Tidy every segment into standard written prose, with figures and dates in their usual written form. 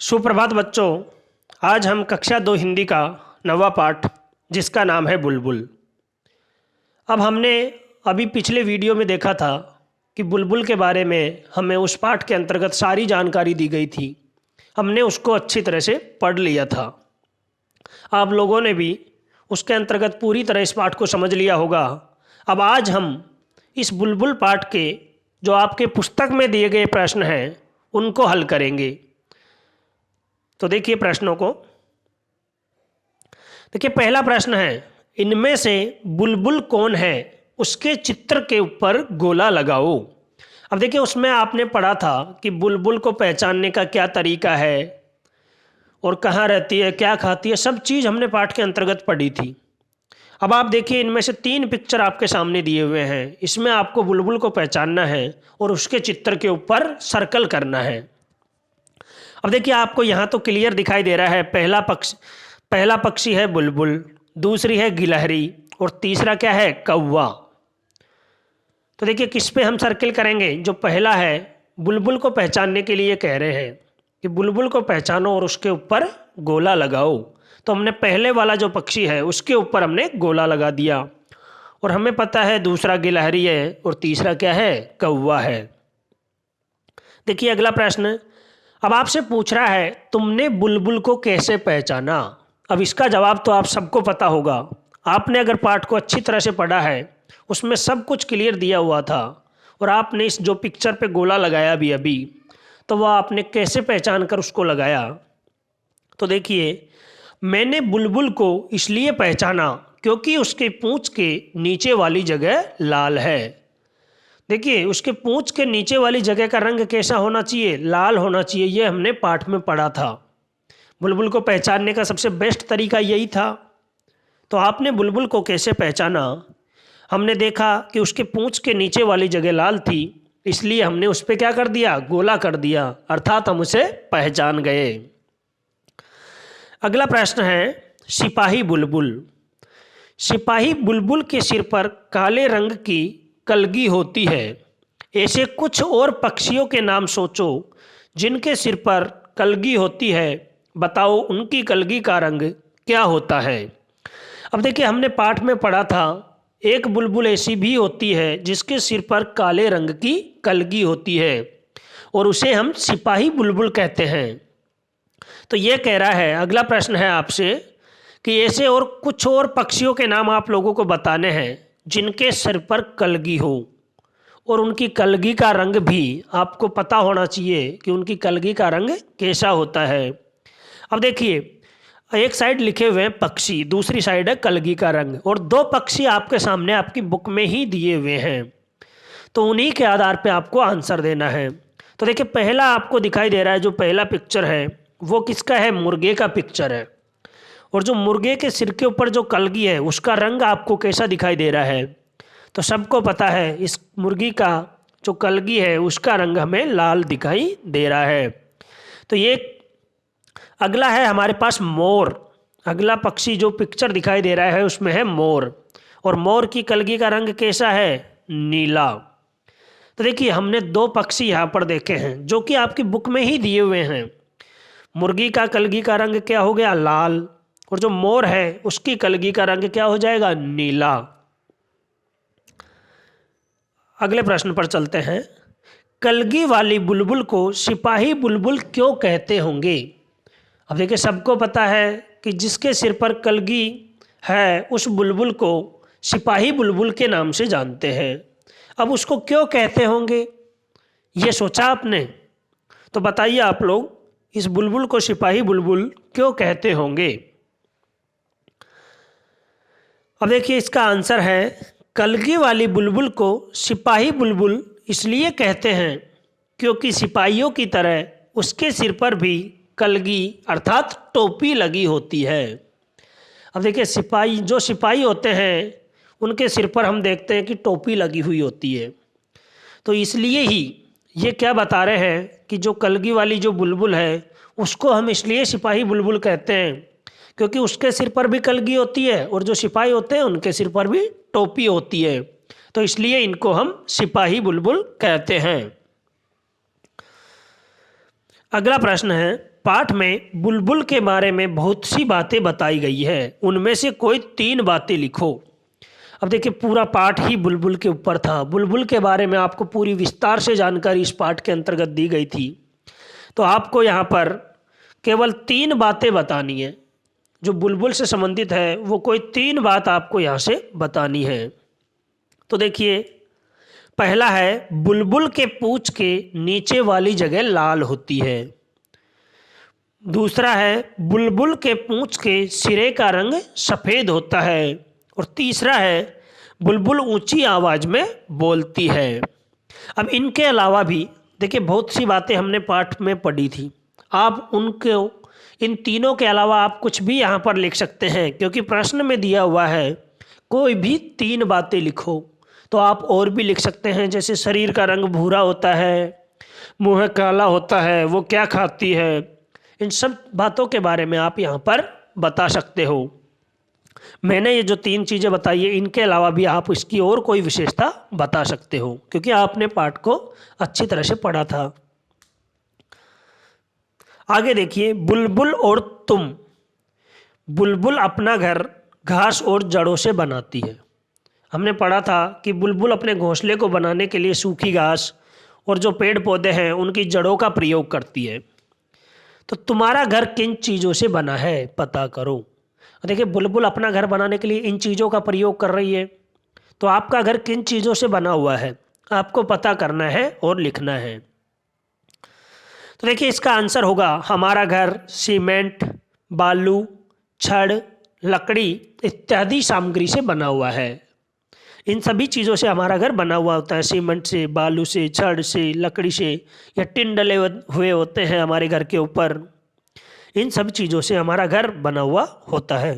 सुप्रभात बच्चों। आज हम कक्षा 2 हिंदी का नवा पाठ जिसका नाम है बुलबुल। अब हमने अभी पिछले वीडियो में देखा था कि बुलबुल के बारे में हमें उस पाठ के अंतर्गत सारी जानकारी दी गई थी। हमने उसको अच्छी तरह से पढ़ लिया था। आप लोगों ने भी उसके अंतर्गत पूरी तरह इस पाठ को समझ लिया होगा। अब आज हम इस बुलबुल पाठ के जो आपके पुस्तक में दिए गए प्रश्न हैं उनको हल करेंगे। तो देखिए प्रश्नों को। देखिए पहला प्रश्न है, इनमें से बुलबुल कौन है, उसके चित्र के ऊपर गोला लगाओ। अब देखिए उसमें आपने पढ़ा था कि बुलबुल को पहचानने का क्या तरीका है और कहाँ रहती है, क्या खाती है, सब चीज़ हमने पाठ के अंतर्गत पढ़ी थी। अब आप देखिए इनमें से 3 पिक्चर आपके सामने दिए हुए हैं। इसमें आपको बुलबुल को पहचानना है और उसके चित्र के ऊपर सर्कल करना है। अब देखिए आपको यहाँ तो क्लियर दिखाई दे रहा है, पहला पक्षी है बुलबुल, दूसरी है गिलहरी और तीसरा क्या है, कौवा। तो देखिए किस पे हम सर्कल करेंगे। जो पहला है बुलबुल को पहचानने के लिए कह रहे हैं कि बुलबुल को पहचानो और उसके ऊपर गोला लगाओ। तो हमने पहले वाला जो पक्षी है उसके ऊपर हमने गोला लगा दिया और हमें पता है दूसरा गिलहरी है और तीसरा क्या है, कौवा है। देखिए अगला प्रश्न, अब आपसे पूछ रहा है तुमने बुलबुल को कैसे पहचाना। अब इसका जवाब तो आप सबको पता होगा। आपने अगर पाठ को अच्छी तरह से पढ़ा है उसमें सब कुछ क्लियर दिया हुआ था और आपने इस जो पिक्चर पे गोला लगाया भी अभी, तो वह आपने कैसे पहचान कर उसको लगाया। तो देखिए मैंने बुलबुल को इसलिए पहचाना क्योंकि उसके पूंछ के नीचे वाली जगह लाल है। देखिए उसके पूंछ के नीचे वाली जगह का रंग कैसा होना चाहिए, लाल होना चाहिए। ये हमने पाठ में पढ़ा था। बुलबुल को पहचानने का सबसे बेस्ट तरीका यही था। तो आपने बुलबुल को कैसे पहचाना, हमने देखा कि उसके पूंछ के नीचे वाली जगह लाल थी, इसलिए हमने उस पर क्या कर दिया, गोला कर दिया, अर्थात हम उसे पहचान गए। अगला प्रश्न है, सिपाही बुलबुल। सिपाही बुलबुल के सिर पर काले रंग की कलगी होती है। ऐसे कुछ और पक्षियों के नाम सोचो जिनके सिर पर कलगी होती है, बताओ उनकी कलगी का रंग क्या होता है। अब देखिए हमने पाठ में पढ़ा था एक बुलबुल ऐसी भी होती है जिसके सिर पर काले रंग की कलगी होती है और उसे हम सिपाही बुलबुल कहते हैं। तो ये कह रहा है, अगला प्रश्न है आपसे कि ऐसे और कुछ और पक्षियों के नाम आप लोगों को बताने हैं जिनके सिर पर कलगी हो और उनकी कलगी का रंग भी आपको पता होना चाहिए कि उनकी कलगी का रंग कैसा होता है। अब देखिए एक साइड लिखे हुए हैं पक्षी, दूसरी साइड है कलगी का रंग, और 2 पक्षी आपके सामने आपकी बुक में ही दिए हुए हैं। तो उन्हीं के आधार पे आपको आंसर देना है। तो देखिए पहला आपको दिखाई दे रहा है, जो पहला पिक्चर है वो किसका है, मुर्गे का पिक्चर है। और जो मुर्गे के सिर के ऊपर जो कलगी है उसका रंग आपको कैसा दिखाई दे रहा है। तो सबको पता है इस मुर्गी का जो कलगी है उसका रंग हमें लाल दिखाई दे रहा है। तो ये अगला है हमारे पास मोर। अगला पक्षी जो पिक्चर दिखाई दे रहा है उसमें है मोर, और मोर की कलगी का रंग कैसा है, नीला। तो देखिए हमने 2 पक्षी यहाँ पर देखे हैं जो कि आपकी बुक में ही दिए हुए हैं। मुर्गी का कलगी का रंग क्या हो गया, लाल, और जो मोर है उसकी कलगी का रंग क्या हो जाएगा, नीला। अगले प्रश्न पर चलते हैं, कलगी वाली बुलबुल को सिपाही बुलबुल क्यों कहते होंगे। अब देखिए सबको पता है कि जिसके सिर पर कलगी है उस बुलबुल को सिपाही बुलबुल के नाम से जानते हैं। अब उसको क्यों कहते होंगे ये सोचा आपने, तो बताइए आप लोग इस बुलबुल को सिपाही बुलबुल क्यों कहते होंगे। अब देखिए इसका आंसर है, कलगी वाली बुलबुल को सिपाही बुलबुल इसलिए कहते हैं क्योंकि सिपाहियों की तरह उसके सिर पर भी कलगी अर्थात टोपी लगी होती है। अब देखिए जो सिपाही होते हैं उनके सिर पर हम देखते हैं कि टोपी लगी हुई होती है। तो इसलिए ही ये क्या बता रहे हैं कि जो कलगी वाली जो बुलबुल है उसको हम इसलिए सिपाही बुलबुल कहते हैं क्योंकि उसके सिर पर भी कलगी होती है और जो सिपाही होते हैं उनके सिर पर भी टोपी होती है। तो इसलिए इनको हम सिपाही बुलबुल कहते हैं। अगला प्रश्न है, पाठ में बुलबुल के बारे में बहुत सी बातें बताई गई है, उनमें से कोई 3 बातें लिखो। अब देखिए पूरा पाठ ही बुलबुल के ऊपर था, बुलबुल के बारे में आपको पूरी विस्तार से जानकारी इस पाठ के अंतर्गत दी गई थी। तो आपको यहाँ पर केवल 3 बातें बतानी है, जो बुलबुल से संबंधित है वो कोई 3 बात आपको यहाँ से बतानी है। तो देखिए, पहला है बुलबुल के पूंछ के नीचे वाली जगह लाल होती है। दूसरा है बुलबुल के पूंछ के सिरे का रंग सफ़ेद होता है। और तीसरा है बुलबुल ऊंची आवाज़ में बोलती है। अब इनके अलावा भी देखिए बहुत सी बातें हमने पाठ में पढ़ी थी, आप उनको इन तीनों के अलावा आप कुछ भी यहाँ पर लिख सकते हैं, क्योंकि प्रश्न में दिया हुआ है कोई भी 3 बातें लिखो। तो आप और भी लिख सकते हैं, जैसे शरीर का रंग भूरा होता है, मुँह काला होता है, वो क्या खाती है, इन सब बातों के बारे में आप यहाँ पर बता सकते हो। मैंने ये जो 3 चीज़ें बताई है, इनके अलावा भी आप इसकी और कोई विशेषता बता सकते हो, क्योंकि आपने पाठ को अच्छी तरह से पढ़ा था। आगे देखिए, बुलबुल और तुम। बुलबुल अपना घर घास और जड़ों से बनाती है। हमने पढ़ा था कि बुलबुल अपने घोंसले को बनाने के लिए सूखी घास और जो पेड़ पौधे हैं उनकी जड़ों का प्रयोग करती है। तो तुम्हारा घर किन चीज़ों से बना है, पता करो। देखिए बुलबुल अपना घर बनाने के लिए इन चीज़ों का प्रयोग कर रही है, तो आपका घर किन चीज़ों से बना हुआ है आपको पता करना है और लिखना है। तो देखिए इसका आंसर होगा, हमारा घर सीमेंट, बालू, छड़, लकड़ी इत्यादि सामग्री से बना हुआ है। इन सभी चीज़ों से हमारा घर बना हुआ होता है, सीमेंट से, बालू से, छड़ से, लकड़ी से, या टिन डले हुए होते हैं हमारे घर के ऊपर। इन सब चीज़ों से हमारा घर बना हुआ होता है।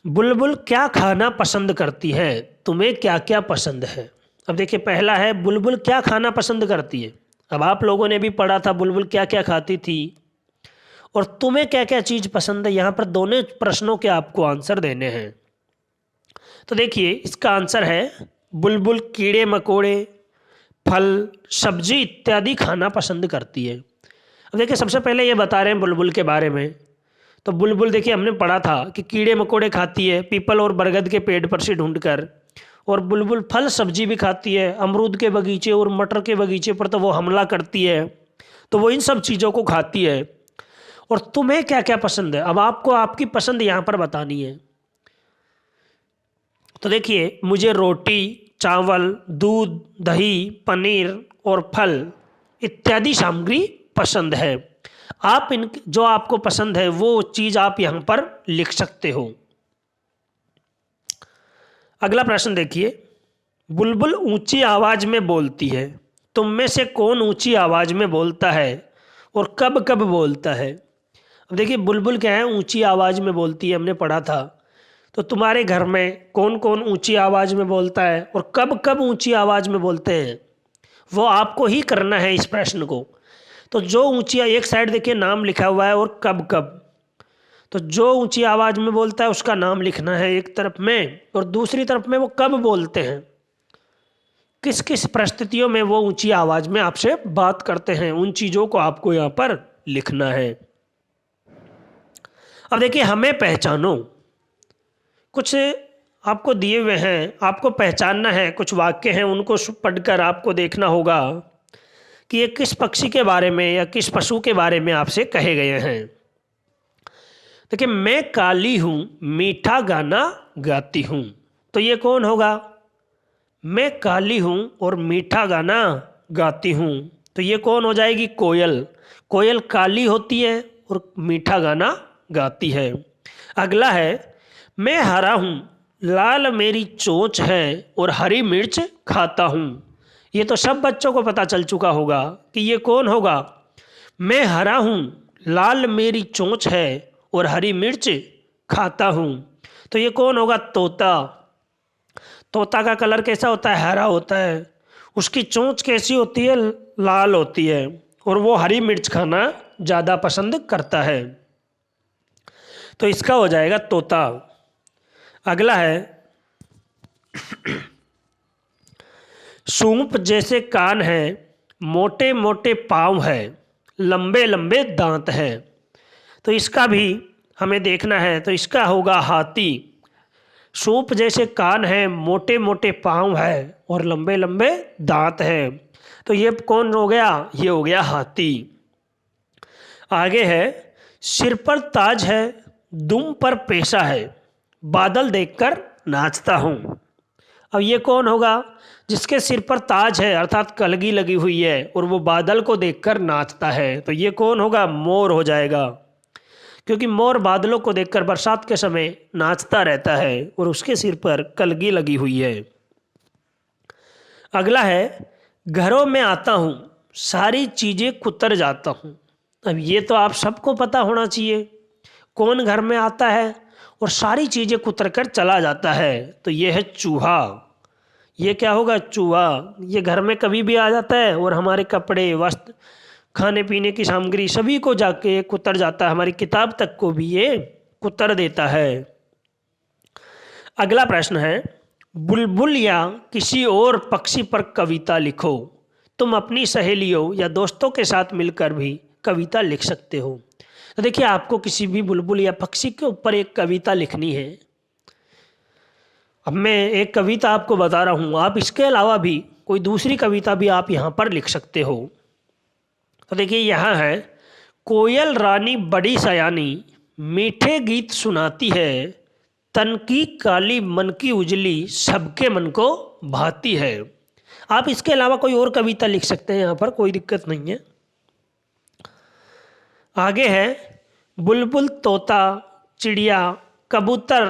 बुलबुल क्या खाना पसंद करती है, तुम्हें क्या क्या पसंद है। अब देखिए पहला है बुलबुल क्या खाना पसंद करती है। अब आप लोगों ने भी पढ़ा था बुलबुल क्या क्या खाती थी, और तुम्हें क्या क्या चीज़ पसंद है। यहाँ पर दोनों प्रश्नों के आपको आंसर देने हैं। तो देखिए इसका आंसर है बुलबुल कीड़े मकोड़े, फल, सब्जी इत्यादि खाना पसंद करती है। अब देखिए सबसे पहले ये बता रहे हैं बुलबुल के बारे में। तो बुलबुल देखिए हमने पढ़ा था कि कीड़े मकोड़े खाती है पीपल और बरगद के पेड़ पर से ढूंढकर, और बुलबुल फल सब्जी भी खाती है, अमरूद के बगीचे और मटर के बगीचे पर तो वो हमला करती है, तो वो इन सब चीज़ों को खाती है। और तुम्हें क्या क्या पसंद है, अब आपको आपकी पसंद यहाँ पर बतानी है। तो देखिए मुझे रोटी, चावल, दूध, दही, पनीर और फल इत्यादि सामग्री पसंद है। आप इन जो आपको पसंद है वो चीज़ आप यहाँ पर लिख सकते हो। अगला प्रश्न देखिए, बुलबुल ऊंची आवाज़ में बोलती है, तुम में से कौन ऊंची आवाज़ में बोलता है और कब कब बोलता है। अब देखिए बुलबुल क्या है, ऊंची आवाज़ में बोलती है, हमने पढ़ा था। तो तुम्हारे घर में कौन कौन ऊंची आवाज़ में बोलता है और कब कब ऊंची आवाज़ में बोलते हैं, वो आपको ही करना है इस प्रश्न को। तो जो ऊंची, एक साइड देखिए नाम लिखा हुआ है और कब कब, तो जो ऊंची आवाज़ में बोलता है उसका नाम लिखना है एक तरफ में, और दूसरी तरफ में वो कब बोलते हैं, किस किस परिस्थितियों में वो ऊंची आवाज़ में आपसे बात करते हैं, उन चीज़ों को आपको यहाँ पर लिखना है। अब देखिए हमें पहचानो, कुछ आपको दिए हुए हैं, आपको पहचानना है, कुछ वाक्य हैं उनको पढ़कर आपको देखना होगा कि ये किस पक्षी के बारे में या किस पशु के बारे में आपसे कहे गए हैं। देखिए मैं काली हूँ मीठा गाना गाती हूँ, तो ये कौन होगा, मैं काली हूँ और मीठा गाना गाती हूँ, तो ये कौन हो जाएगी, कोयल। कोयल काली होती है और मीठा गाना गाती है। अगला है मैं हरा हूँ लाल मेरी चोंच है और हरी मिर्च खाता हूँ। ये तो सब बच्चों को पता चल चुका होगा कि ये कौन होगा, मैं हरा हूँ लाल मेरी चोंच है और हरी मिर्च खाता हूँ, तो ये कौन होगा, तोता। तोता का कलर कैसा होता है, हरा होता है, उसकी चोंच कैसी होती है, लाल होती है, और वो हरी मिर्च खाना ज़्यादा पसंद करता है, तो इसका हो जाएगा तोता। अगला है सूंप जैसे कान है मोटे मोटे पाँव है, लंबे लंबे दांत हैं। तो इसका भी हमें देखना है। तो इसका होगा हाथी। सूप जैसे कान है, मोटे मोटे पाँव है और लंबे लंबे दांत हैं। तो ये कौन हो गया? ये हो गया हाथी। आगे है, सिर पर ताज है, दुम पर पेशा है, बादल देखकर नाचता हूँ। अब ये कौन होगा? जिसके सिर पर ताज है अर्थात कलगी लगी हुई है और वो बादल को देखकर नाचता है। तो ये कौन होगा? मोर हो जाएगा, क्योंकि मोर बादलों को देखकर बरसात के समय नाचता रहता है और उसके सिर पर कलगी लगी हुई है। अगला है, घरों में आता हूँ, सारी चीज़ें कुतर जाता हूँ। अब ये तो आप सबको पता होना चाहिए, कौन घर में आता है और सारी चीज़ें कुतर कर चला जाता है? तो ये है चूहा। ये क्या होगा? चूहा। ये घर में कभी भी आ जाता है और हमारे कपड़े, वस्त्र, खाने पीने की सामग्री सभी को जाके कुतर जाता है। हमारी किताब तक को भी ये कुतर देता है। अगला प्रश्न है, बुलबुल या किसी और पक्षी पर कविता लिखो। तुम अपनी सहेलियों या दोस्तों के साथ मिलकर भी कविता लिख सकते हो। तो देखिए, आपको किसी भी बुलबुल या पक्षी के ऊपर एक कविता लिखनी है। अब मैं एक कविता आपको बता रहा हूँ, आप इसके अलावा भी कोई दूसरी कविता भी आप यहाँ पर लिख सकते हो। तो देखिए, यहाँ है, कोयल रानी बड़ी सयानी, मीठे गीत सुनाती है, तन की काली मन की उजली, सबके मन को भाती है। आप इसके अलावा कोई और कविता लिख सकते हैं, यहाँ पर कोई दिक्कत नहीं है। आगे है, बुलबुल, तोता, चिड़िया, कबूतर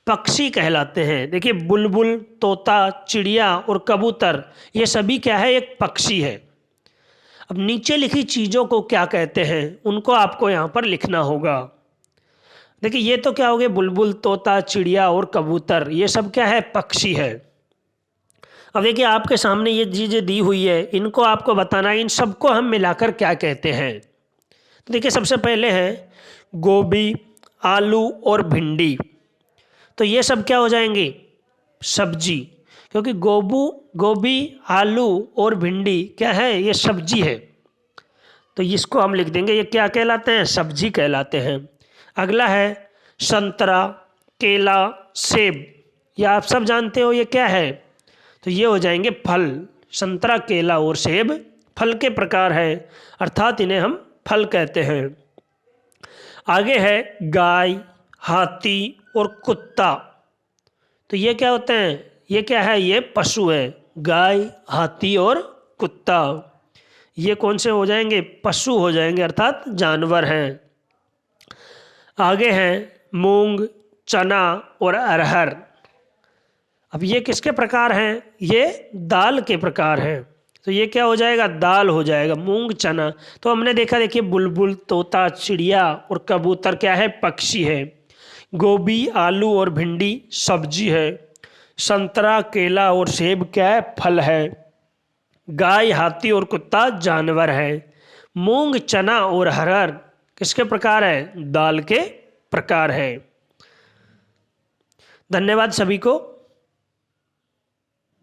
पक्षी कहलाते हैं। देखिए, बुलबुल, तोता, चिड़िया और कबूतर ये सभी क्या है? एक पक्षी है। अब नीचे लिखी चीज़ों को क्या कहते हैं, उनको आपको यहाँ पर लिखना होगा। देखिए, ये तो क्या हो गए? बुलबुल, तोता, चिड़िया और कबूतर, ये सब क्या है? पक्षी है। अब देखिए, आपके सामने ये चीज़ें दी हुई है, इनको आपको बताना है इन सबको हम मिलाकर क्या कहते हैं। तो देखिए, सबसे पहले है गोभी, आलू और भिंडी। तो ये सब क्या हो जाएंगे? सब्जी, क्योंकि गोभी, आलू और भिंडी क्या है? ये सब्जी है। तो इसको हम लिख देंगे, ये क्या कहलाते हैं? सब्जी कहलाते हैं। अगला है संतरा, केला, सेब। ये आप सब जानते हो ये क्या है? तो ये हो जाएंगे फल। संतरा, केला और सेब फल के प्रकार है, अर्थात इन्हें हम फल कहते हैं। आगे है गाय, हाथी और कुत्ता। तो ये क्या होते हैं? ये क्या है? ये पशु है। गाय, हाथी और कुत्ता ये कौन से हो जाएंगे? पशु हो जाएंगे, अर्थात जानवर हैं। आगे हैं मूंग, चना और अरहर। अब ये किसके प्रकार हैं? ये दाल के प्रकार हैं। तो ये क्या हो जाएगा? दाल हो जाएगा, मूंग, चना। तो हमने देखा, देखिए, बुलबुल, तोता, चिड़िया और कबूतर क्या है? पक्षी है। गोभी, आलू और भिंडी सब्जी है। संतरा, केला और सेब क्या है? फल है। गाय, हाथी और कुत्ता जानवर है। मूंग, चना और अरहर किसके प्रकार है? दाल के प्रकार है। धन्यवाद सभी को।